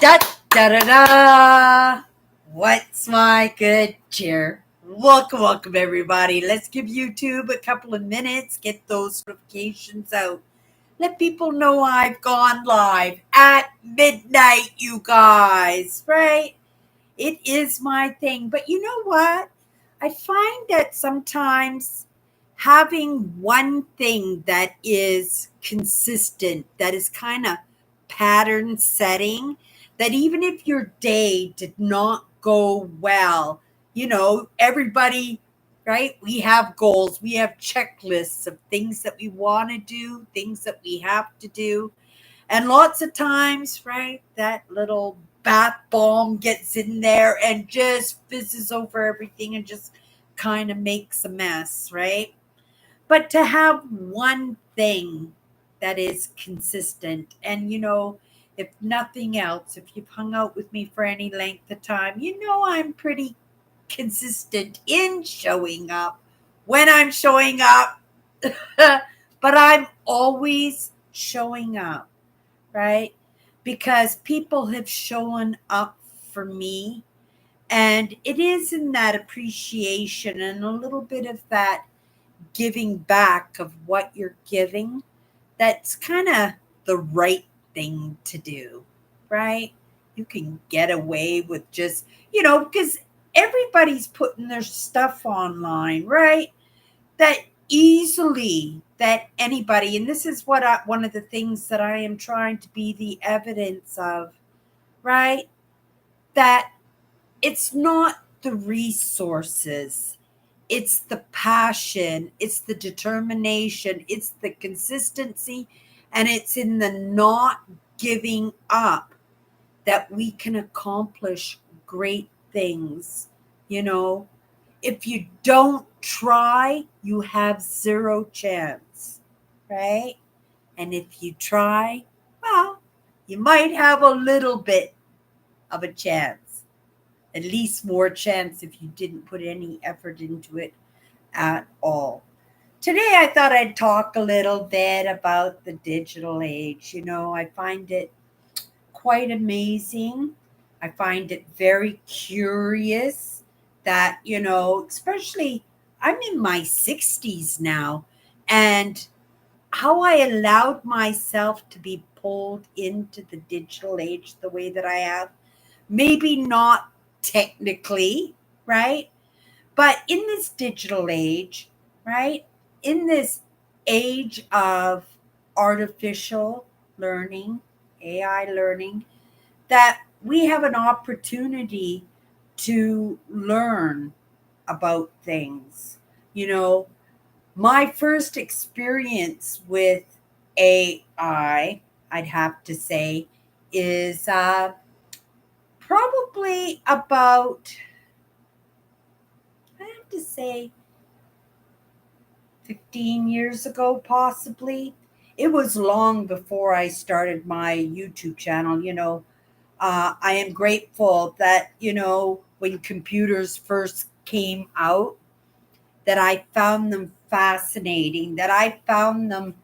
Da da da da. What's my good cheer? Welcome, everybody. Let's give YouTube a couple of minutes, get those notifications out. Let people know I've gone live at midnight, you guys, right? It is my thing. But you know what? I find that sometimes having one thing that is consistent, that is kind of pattern setting, that even if your day did not go well, everybody, right? We have goals, we have checklists of things that we want to do, things that we have to do. And lots of times, right, that little bath bomb gets in there and just fizzes over everything and just kind of makes a mess, right? But to have one thing that is consistent, and if nothing else, if you've hung out with me for any length of time, I'm pretty consistent in showing up when I'm showing up, but I'm always showing up, right? Because people have shown up for me. And it is in that appreciation and a little bit of that giving back of what you're giving that's kind of the right thing to do, right? You can get away with just, because everybody's putting their stuff online, right? That easily that anybody, and this is one of the things that I am trying to be the evidence of, right? That it's not the resources, it's the passion, it's the determination, it's the consistency, and it's in the not giving up that we can accomplish great things. You know, if you don't try, you have zero chance, right? And if you try, well, you might have a little bit of a chance, at least more chance if you didn't put any effort into it at all. Today, I thought I'd talk a little bit about the digital age. I find it quite amazing. I find it very curious that, especially I'm in my 60s now, and how I allowed myself to be pulled into the digital age the way that I have. Maybe not technically, right? But in this digital age, right? In this age of artificial learning, AI learning, that we have an opportunity to learn about things. You know, my first experience with AI, I'd have to say, is probably about, I have to say, 15 years ago, possibly. It was long before I started my YouTube channel. I am grateful that, when computers first came out, that I found them fascinating, that I found them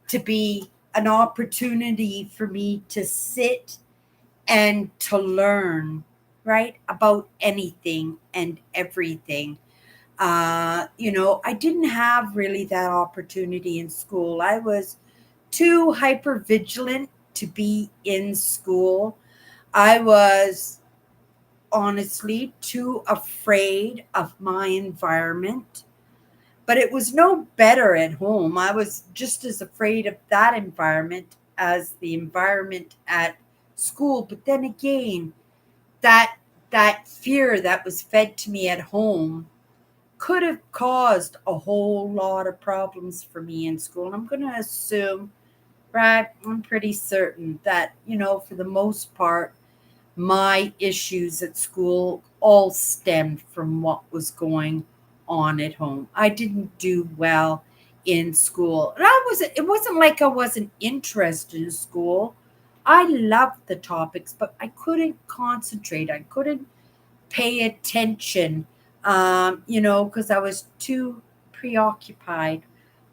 to be an opportunity for me to sit and to learn, right, about anything and everything. I didn't have really that opportunity in school. I was too hyper vigilant to be in school. I was honestly too afraid of my environment, but it was no better at home. I was just as afraid of that environment as the environment at school. But then again, that that fear that was fed to me at home could have caused a whole lot of problems for me in school. And I'm going to assume, right, I'm pretty certain that, for the most part, my issues at school all stemmed from what was going on at home. I didn't do well in school. And it wasn't like I wasn't interested in school. I loved the topics, but I couldn't concentrate. I couldn't pay attention, because I was too preoccupied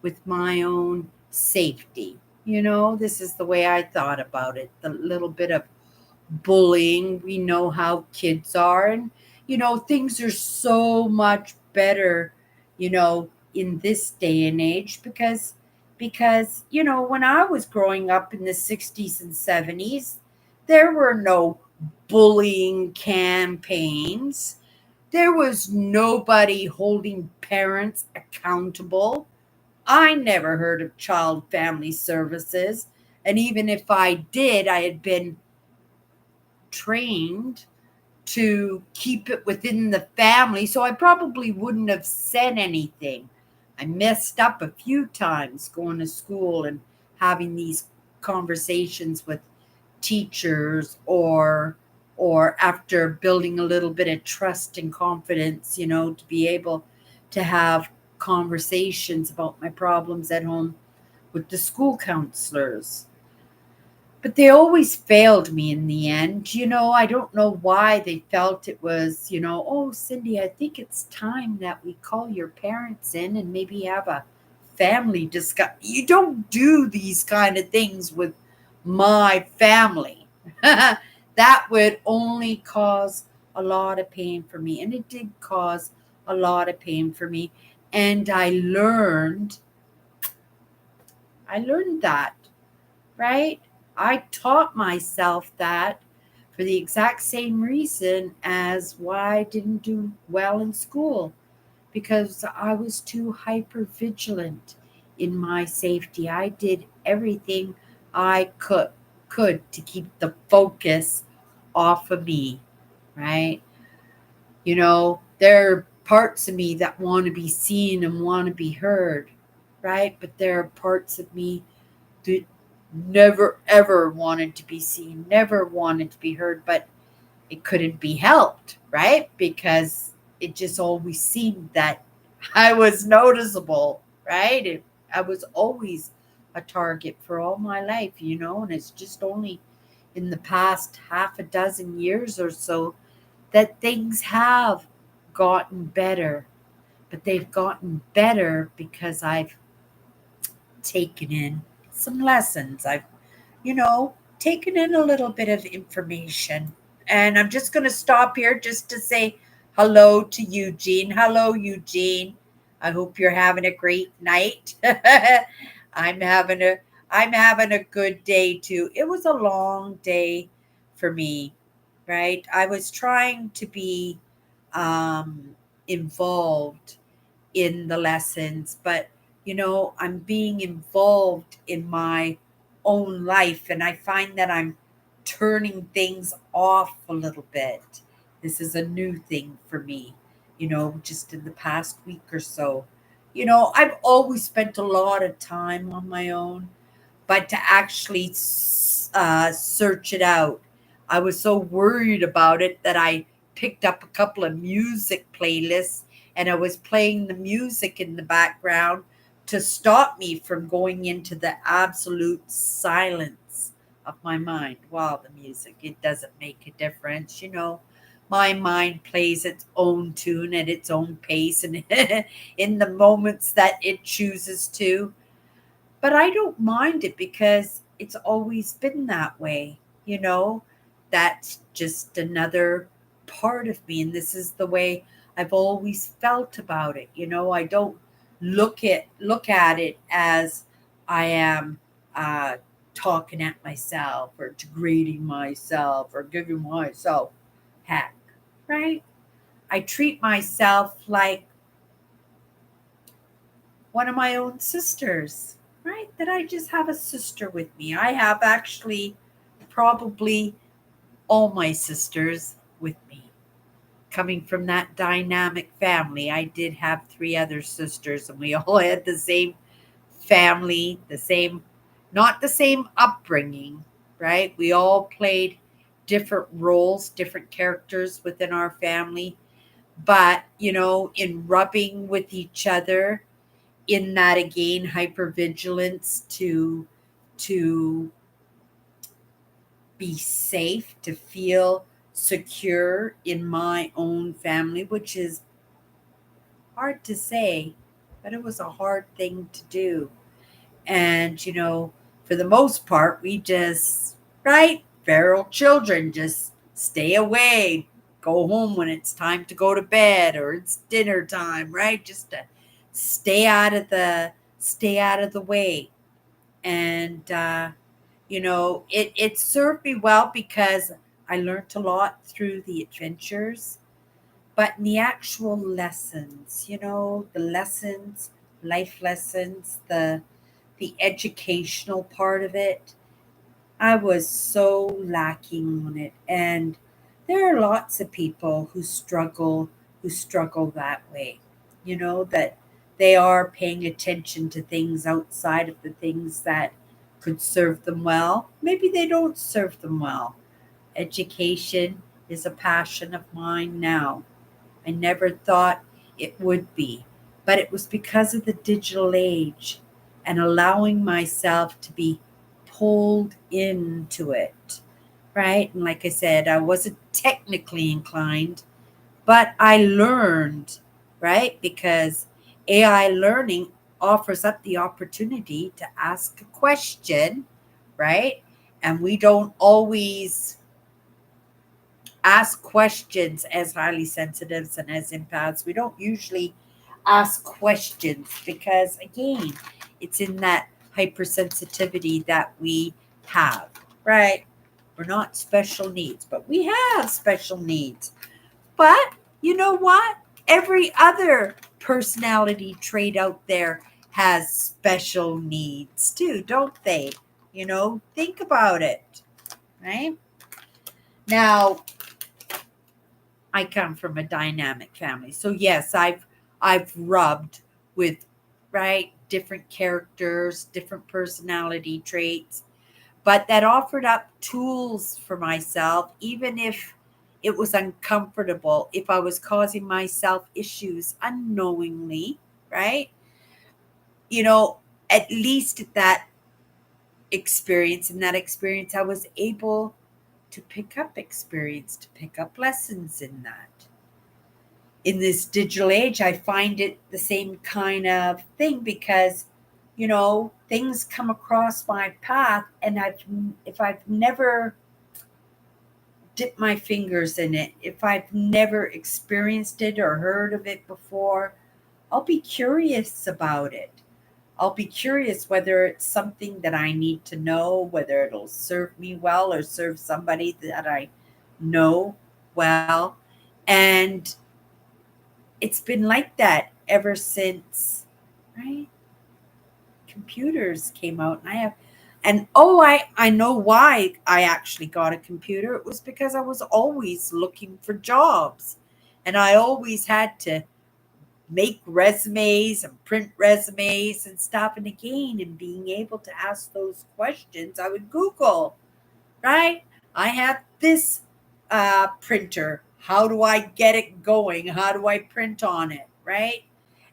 with my own safety. This is the way I thought about it, the little bit of bullying. We know how kids are. And, things are so much better, in this day and age because when I was growing up in the 60s and 70s, there were no bullying campaigns. There was nobody holding parents accountable. I never heard of child family services. And even if I did, I had been trained to keep it within the family, so I probably wouldn't have said anything. I messed up a few times going to school and having these conversations with teachers or after building a little bit of trust and confidence, to be able to have conversations about my problems at home with the school counselors. But they always failed me in the end. I don't know why they felt it was, oh, Cindy, I think it's time that we call your parents in and maybe have a family discuss. You don't do these kind of things with my family. That would only cause a lot of pain for me. And it did cause a lot of pain for me. And I learned that, right? I taught myself that for the exact same reason as why I didn't do well in school, because I was too hyper vigilant in my safety. I did everything I could to keep the focus off of me, right? There are parts of me that want to be seen and want to be heard, right? But there are parts of me that never ever wanted to be seen, never wanted to be heard, but it couldn't be helped, right? Because it just always seemed that I was noticeable, right? I was always a target for all my life, and it's just only in the past half a dozen years or so that things have gotten better. But they've gotten better because I've taken in some lessons. I've taken in a little bit of information. And I'm just going to stop here just to say hello to Eugene. Hello, Eugene. I hope you're having a great night. I'm having a I'm having a good day too. It was a long day for me, right? I was trying to be involved in the lessons, but I'm being involved in my own life, and I find that I'm turning things off a little bit. This is a new thing for me, just in the past week or so. I've always spent a lot of time on my own, but to actually search it out, I was so worried about it that I picked up a couple of music playlists and I was playing the music in the background to stop me from going into the absolute silence of my mind. While the music, it doesn't make a difference. My mind plays its own tune at its own pace and in the moments that it chooses to. But I don't mind it because it's always been that way, you know? That's just another part of me, and this is the way I've always felt about it. I don't look at it as I am uh talking at myself or degrading myself or giving myself heck, right? I treat myself like one of my own sisters, right? That I just have a sister with me. I have actually probably all my sisters with me. Coming from that dynamic family, I did have three other sisters, and we all had the same family, not the same upbringing, right? We all played different roles, different characters within our family. But, in rubbing with each other, in that again hypervigilance to be safe, to feel secure in my own family, which is hard to say, but it was a hard thing to do. And for the most part, we just, right? feral children, just stay away, go home when it's time to go to bed or it's dinner time, right? Just to stay out of the way. And it served me well because I learned a lot through the adventures, but in the actual lessons, the lessons, life lessons, the educational part of it, I was so lacking on it. And there are lots of people who struggle that way. That they are paying attention to things outside of the things that could serve them well. Maybe they don't serve them well. Education is a passion of mine now. I never thought it would be, but it was because of the digital age and allowing myself to be pulled into it, right? And like I said, I wasn't technically inclined, but I learned, right? Because AI learning offers up the opportunity to ask a question, right? And we don't always ask questions as highly sensitives and as empaths. We don't usually ask questions because, again, it's in that hypersensitivity that we have, right? We're not special needs, but we have special needs. But you know what? Every other personality trait out there has special needs too, don't they? Think about it, right? Now, I come from a dynamic family. So yes, I've rubbed with, right, different characters, different personality traits, but that offered up tools for myself even if it was uncomfortable, if I was causing myself issues unknowingly, right? You know, at least in that experience I was able to pick up lessons in that. In this digital age, I find it the same kind of thing because, things come across my path, and if I've never dipped my fingers in it, if I've never experienced it or heard of it before, I'll be curious about it. I'll be curious whether it's something that I need to know, whether it'll serve me well or serve somebody that I know well. And it's been like that ever since, right? Computers came out, and I know why I actually got a computer. It was because I was always looking for jobs, and I always had to make resumes and print resumes and stuff. And again, and being able to ask those questions, I would Google, right? I have this printer. How do I get it going? How do I print on it, right?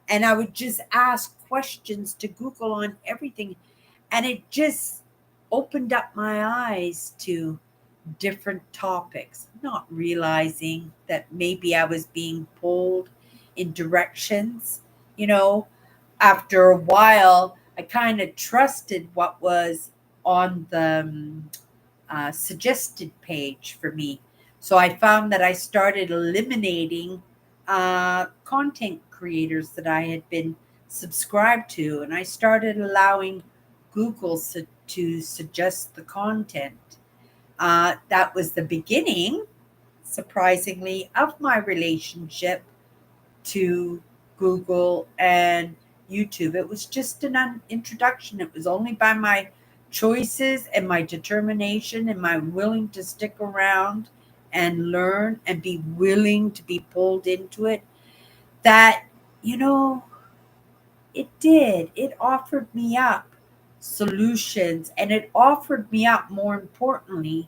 And I would just ask questions to Google on everything. And it just opened up my eyes to different topics, not realizing that maybe I was being pulled in directions. You know, After a while, I kind of trusted what was on the suggested page for me. So I found that I started eliminating content creators that I had been subscribed to, and I started allowing Google to suggest the content. That was the beginning, surprisingly, of my relationship to Google and YouTube. It was just an introduction. It was only by my choices and my determination and my willing to stick around and learn and be willing to be pulled into it that, you know, it did. It offered me up solutions, and it offered me up, more importantly,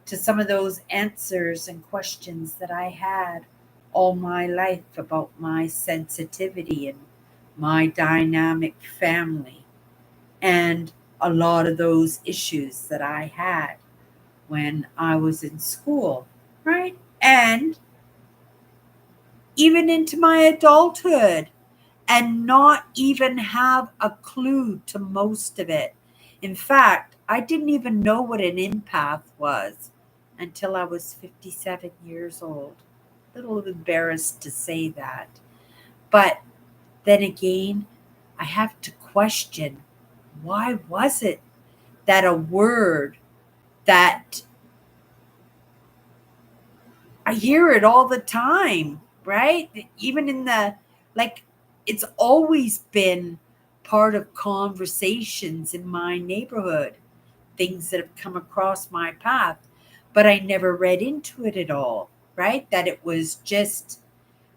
to some of those answers and questions that I had all my life about my sensitivity and my dynamic family and a lot of those issues that I had when I was in school, right? And even into my adulthood, and not even have a clue to most of it. In fact, I didn't even know what an empath was until I was 57 years old. A little embarrassed to say that. But then again, I have to question, why was it that a word that I hear it all the time, right? Even in the, like, it's always been part of conversations in my neighborhood, things that have come across my path, but I never read into it at all, right? That it was just,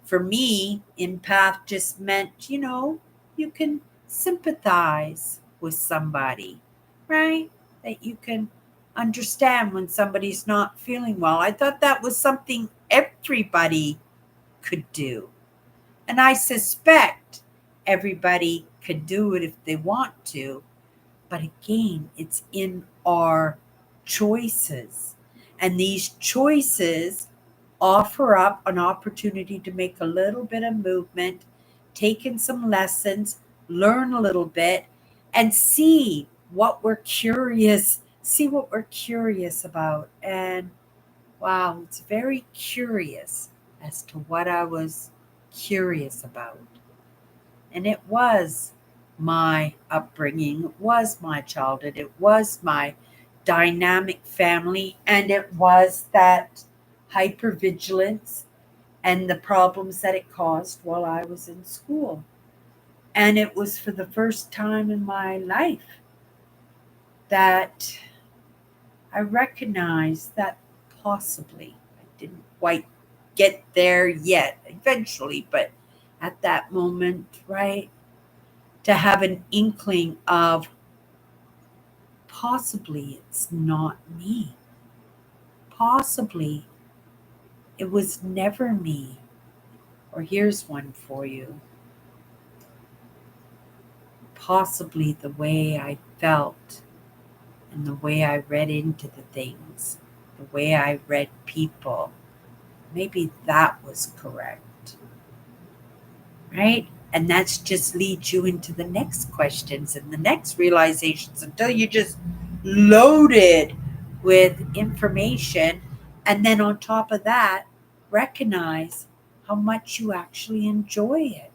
for me, empath just meant, you can sympathize with somebody, right? That you can understand when somebody's not feeling well. I thought that was something everybody could do. And I suspect everybody could do it if they want to. But again, it's in our choices. And these choices offer up an opportunity to make a little bit of movement, take in some lessons, learn a little bit, and see what we're curious about. And wow, it's very curious as to what I was curious about. And it was my upbringing, it was my childhood, it was my dynamic family, and it was that hypervigilance and the problems that it caused while I was in school. And it was for the first time in my life that I recognized that possibly I didn't quite get there yet, eventually, but at that moment, right? To have an inkling of possibly it's not me. Possibly it was never me. Or here's one for you. Possibly the way I felt and the way I read into the things, the way I read people, maybe that was correct, right? And that's just leads you into the next questions and the next realizations until you just loaded with information. And then on top of that, recognize how much you actually enjoy it.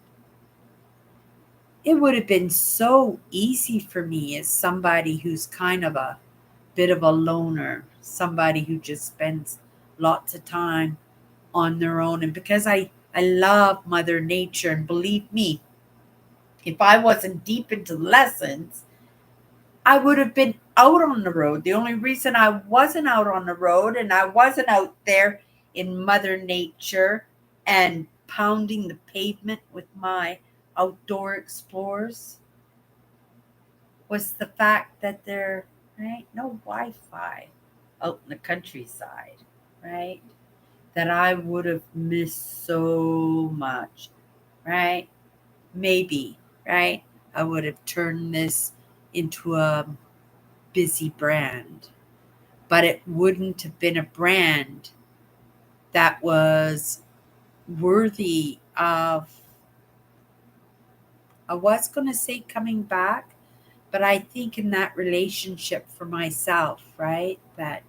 It would have been so easy for me as somebody who's kind of a bit of a loner, somebody who just spends lots of time on their own. And because I love Mother Nature, and believe me, if I wasn't deep into lessons, I would have been out on the road. The only reason I wasn't out on the road and I wasn't out there in Mother Nature and pounding the pavement with my outdoor explorers was the fact that there, right, no Wi-Fi out in the countryside, right? That I would have missed so much, right? Maybe, right? I would have turned this into a busy brand, but it wouldn't have been a brand that was worthy of, I was going to say coming back, but I think in that relationship for myself, right? That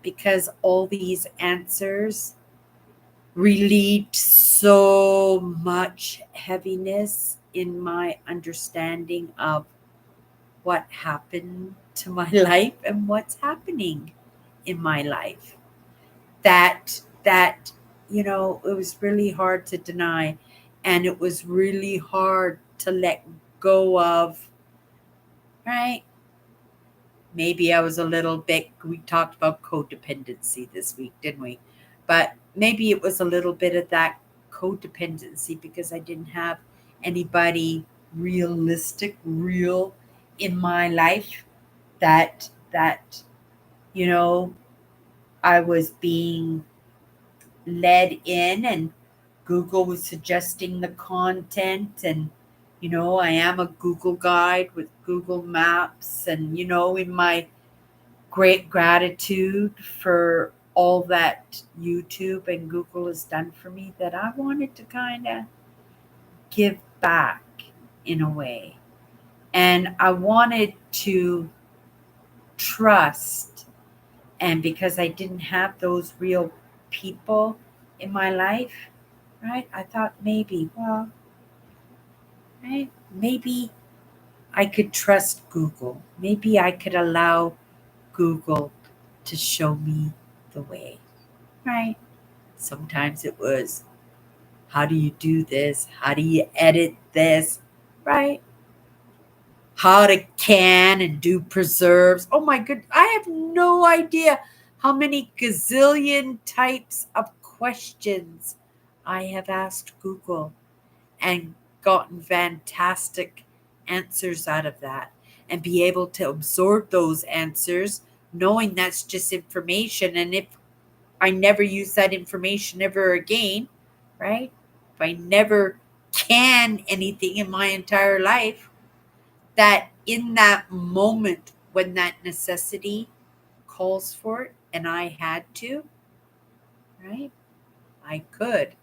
because all these answers relieved so much heaviness in my understanding of what happened to my life and what's happening in my life. That it was really hard to deny, and it was really hard to let go of, right? Maybe I was a little bit, we talked about codependency this week, didn't we? But maybe it was a little bit of that codependency because I didn't have anybody real in my life that you know I was being led in, and Google was suggesting the content. And I am a Google guide with Google Maps, and in my great gratitude for all that YouTube and Google has done for me, that I wanted to kind of give back in a way. And I wanted to trust. And because I didn't have those real people in my life, right, I thought maybe, well, right, maybe I could trust Google. Maybe I could allow Google to show me the way, right? Sometimes it was, how do you do this? How do you edit this? Right? How to can and do preserves. Oh my good, I have no idea how many gazillion types of questions I have asked Google and gotten fantastic answers out of that, and be able to absorb those answers knowing that's just information. And if I never use that information ever again, right? If I never can anything in my entire life, that in that moment when that necessity calls for it and I had to, right? I could.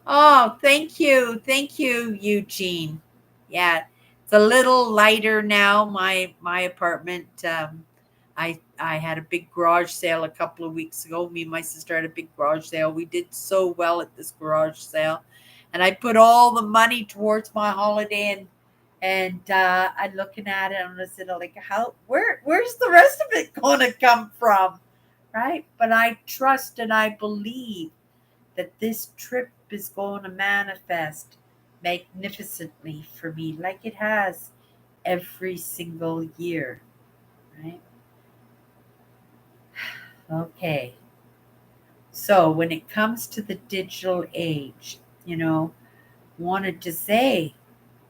Oh, thank you. Thank you, Eugene. Yeah, it's a little lighter now. My apartment. I had a big garage sale a couple of weeks ago. Me and my sister had a big garage sale. We did so well at this garage sale, and I put all the money towards my holiday. And I'm looking at it and I said, like, how where's the rest of it going to come from, right? But I trust and I believe that this trip is going to manifest magnificently for me, like it has every single year, right? Okay. So when it comes to the digital age, wanted to say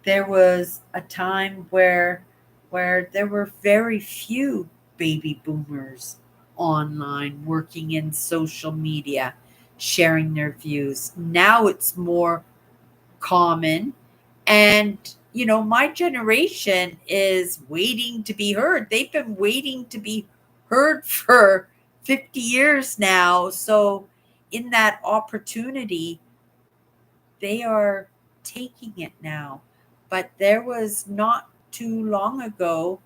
there was a time where there were very few baby boomers online working in social media sharing their views. Now it's more common. And my generation is waiting to be heard. They've been waiting to be heard for 50 years now. So in that opportunity, they are taking it now. But there was not too long ago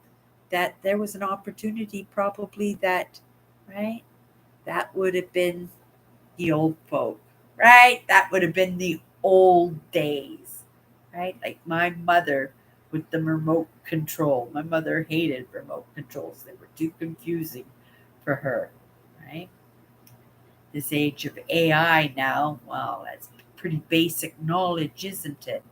that there was an opportunity, probably, that, right, that would have been the old folk, right? That would have been the old days, right? Like my mother with the remote control. My mother hated remote controls, they were too confusing for her, right? This age of AI now, well, that's pretty basic knowledge, isn't it?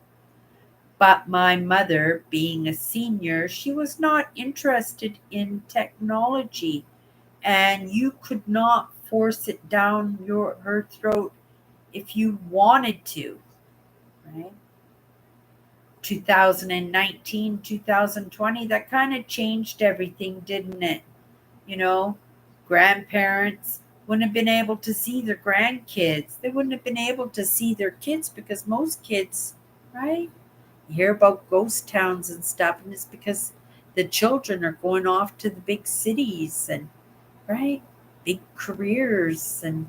But my mother, being a senior, she was not interested in technology, and you could not force it down her throat if you wanted to, right? 2019, 2020, that kind of changed everything, didn't it? You know, grandparents wouldn't have been able to see their grandkids. They wouldn't have been able to see their kids because most kids, right? You hear about ghost towns and stuff, and it's because the children are going off to the big cities and, right, big careers. And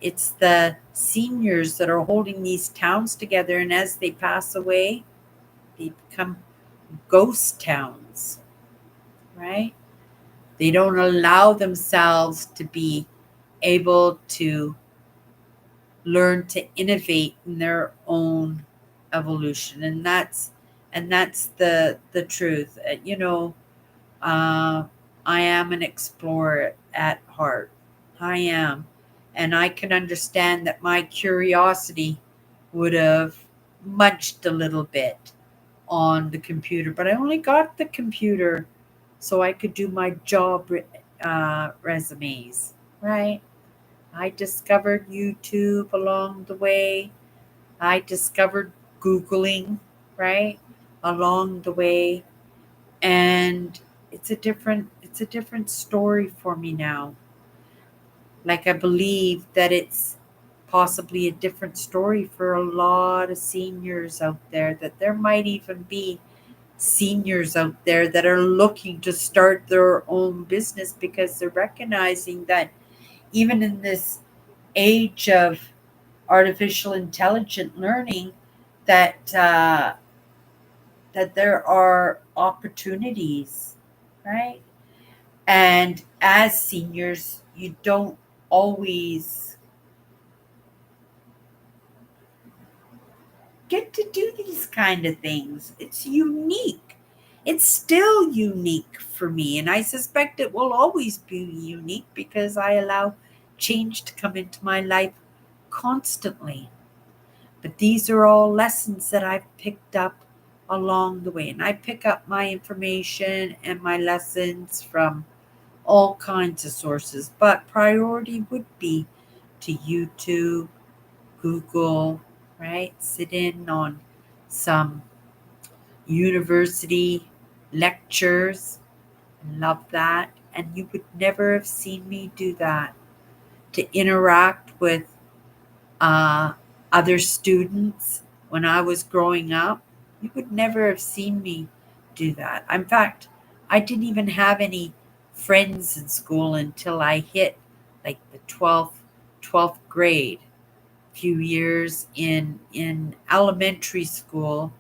it's the seniors that are holding these towns together. And as they pass away, they become ghost towns, right? They don't allow themselves to be able to learn to innovate in their own evolution. And that's the truth. Uh, I am an explorer at heart. I am. And I can understand that my curiosity would have munched a little bit on the computer, but I only got the computer so I could do my job resumes, right? I discovered YouTube along the way. I discovered Googling, right, along the way. And it's a different story for me now. Like, I believe that it's possibly a different story for a lot of seniors out there, that there might even be seniors out there that are looking to start their own business because they're recognizing that even in this age of artificial intelligent learning, that there are opportunities, right? And as seniors, you don't always get to do these kind of things. It's unique. It's still unique for me, and I suspect it will always be unique because I allow change to come into my life constantly. But these are all lessons that I've picked up along the way, and I pick up my information and my lessons from all kinds of sources, but priority would be to YouTube, Google, right? Sit in on some university lectures. Love that. And you would never have seen me do that. To interact with uh, other students when I was growing up, you would never have seen me do that. In fact, I didn't even have any friends in school until I hit like the 12th grade. A few years in elementary school,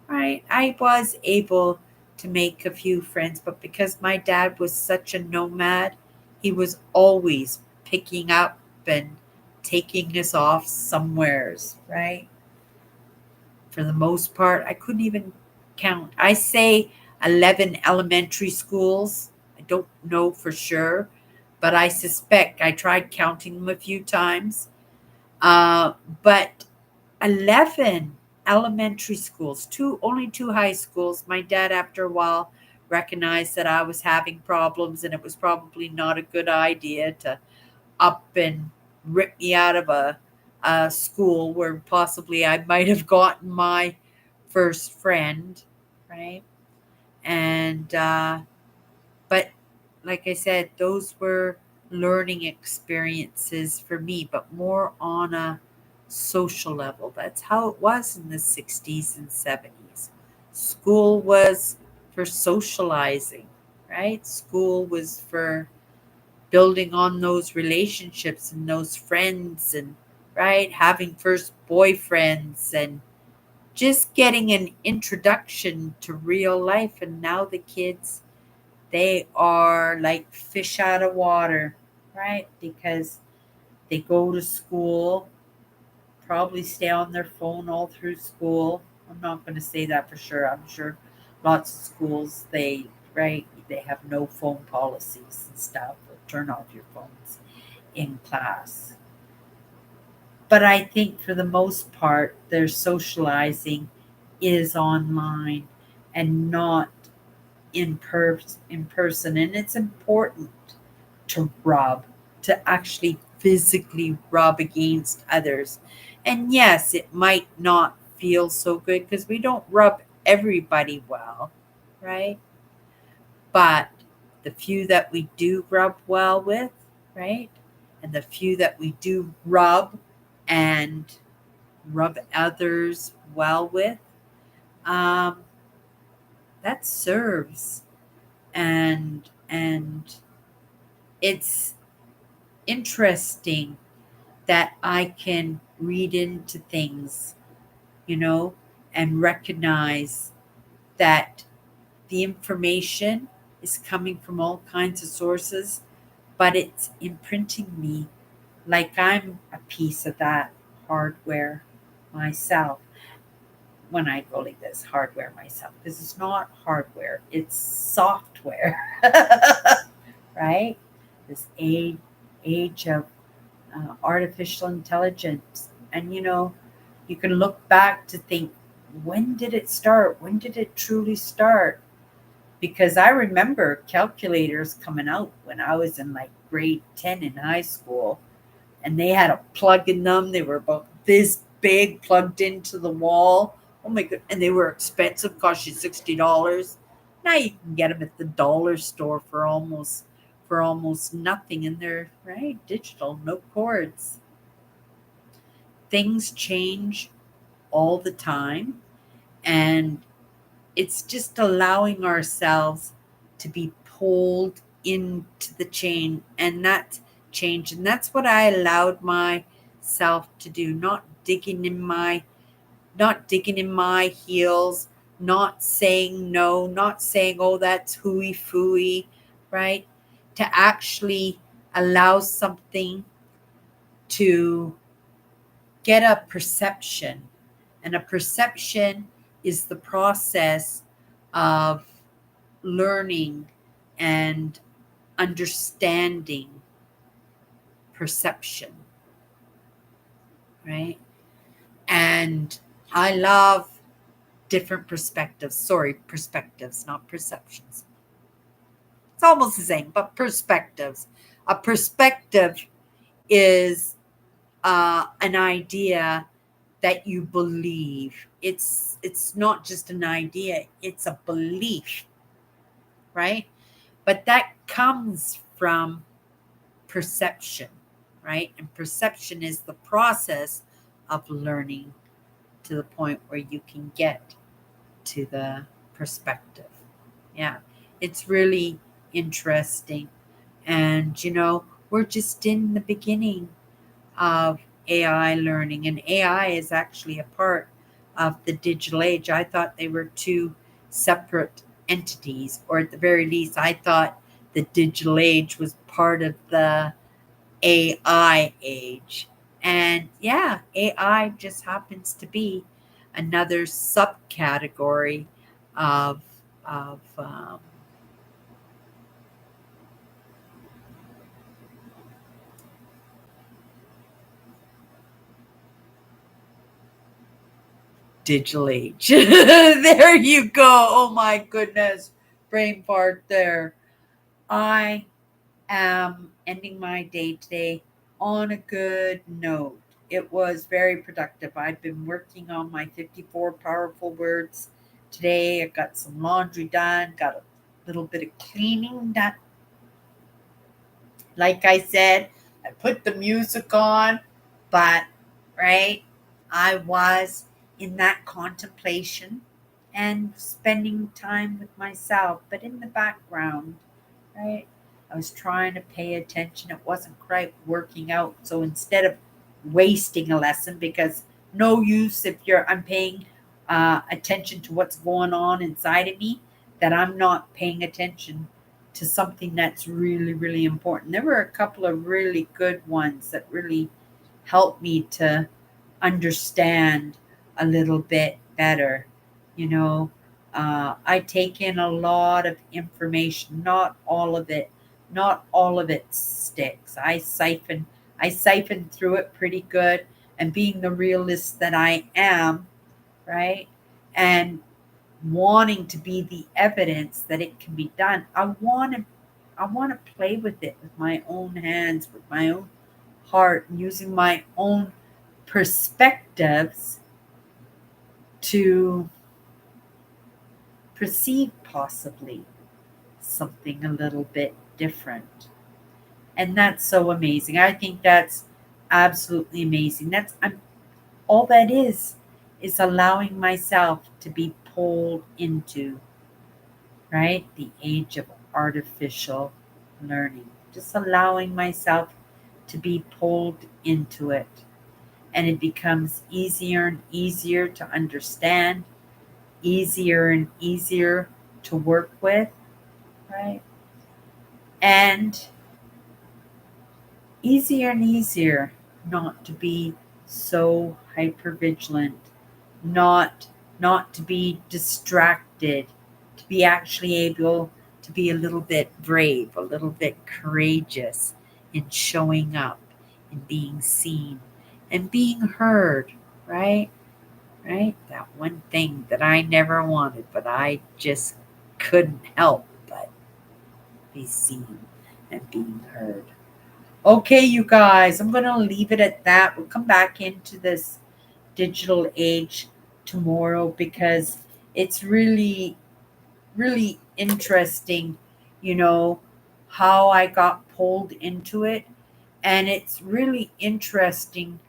right? I was able to make a few friends, but because my dad was such a nomad, he was always picking up and taking us off somewheres, right? For the most part, I couldn't even count. I say 11 elementary schools. I don't know for sure, but I suspect I tried counting them a few times. Uh, but 11 elementary schools, only two high schools. My dad, after a while, recognized that I was having problems and it was probably not a good idea to up and rip me out of a school where possibly I might have gotten my first friend, right? And but like I said, those were learning experiences for me, but more on a social level. That's how it was in the 60s and 70s. School was for socializing, right? School was for building on those relationships and those friends and, right, having first boyfriends and just getting an introduction to real life. And now the kids, they are like fish out of water, right? Because they go to school, probably stay on their phone all through school. I'm not going to say that for sure. I'm sure lots of schools, right, they have no phone policies and stuff. Or turn off your phones in class. But I think for the most part, their socializing is online and not in person, and it's important to rub, to actually physically rub against others. And yes, it might not feel so good because we don't rub everybody well, right? But the few that we do rub well with, right? And the few that we do rub and rub others well with, um, that serves. And it's interesting that I can read into things, you know, and recognize that the information is coming from all kinds of sources, but it's imprinting me like I'm a piece of that hardware myself. When I go like this, hardware myself, because it's not hardware, it's software, right? This age of artificial intelligence. And you can look back to think, when did it start? When did it truly start? Because I remember calculators coming out when I was in like grade 10 in high school, and they had a plug in them. They were about this big, plugged into the wall. Oh my god! And they were expensive, cost you $60. Now you can get them at the dollar store for almost nothing, and they're right digital, no cords. Things change all the time, and it's just allowing ourselves to be pulled into the change, and that's what I allowed myself to do. Not digging in my heels, not saying no, not saying, oh, that's hooey fooey, right? To actually allow something to get a perception. And a perception is the process of learning and understanding perception, right? And I love different perspectives. Sorry, perspectives, not perceptions. It's almost the same, but perspectives. A perspective is an idea that you believe. It's not just an idea, it's a belief, right? But that comes from perception, right? And perception is the process of learning to the point where you can get to the perspective. Yeah, it's really interesting. And, we're just in the beginning of AI learning, and AI is actually a part of the digital age. I thought they were two separate entities, or at the very least, I thought the digital age was part of the AI age. And yeah, AI just happens to be another subcategory of of digital age. There you go. Oh my goodness, brain fart there. I am ending my day today on a good note. It was very productive. I've been working on my 54 powerful words today. I got some laundry done, got a little bit of cleaning done. Like I said, I put the music on, but right, I was in that contemplation and spending time with myself, but in the background, right? I was trying to pay attention. It wasn't quite working out. So instead of wasting a lesson, because no use if I'm paying attention to what's going on inside of me, that I'm not paying attention to something that's really, really important. There were a couple of really good ones that really helped me to understand a little bit better. You know, I take in a lot of information, not all of it sticks. I siphon through it pretty good, and being the realist that I am, right? And wanting to be the evidence that it can be done. I want to play with it with my own hands, with my own heart, using my own perspectives to perceive possibly something a little bit different. And that's so amazing. I think that's absolutely amazing. All that is allowing myself to be pulled into, right? The age of artificial learning. Just allowing myself to be pulled into it. And it becomes easier and easier to understand, easier and easier to work with, right? And easier and easier not to be so hyper vigilant, not not to be distracted, to be actually able to be a little bit brave, a little bit courageous in showing up, in being seen and being heard, right? Right? That one thing that I never wanted, but I just couldn't help but be seen and being heard. Okay, you guys, I'm going to leave it at that. We'll come back into this digital age tomorrow because it's really, really interesting, you know, how I got pulled into it. And it's really interesting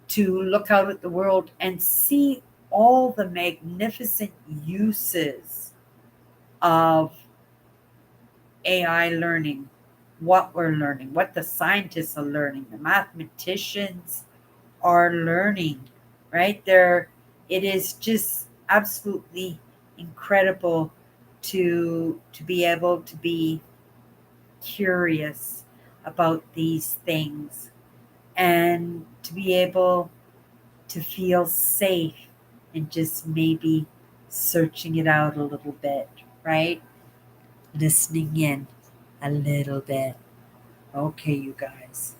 to look out at the world and see all the magnificent uses of AI learning, what we're learning, what the scientists are learning, the mathematicians are learning, right? It is just absolutely incredible to be able to be curious about these things and to be able to feel safe and just maybe searching it out a little bit, right? Listening in a little bit. Okay, you guys,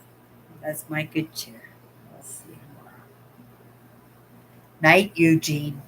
that's my good cheer. I'll see you tomorrow. Night, Eugene.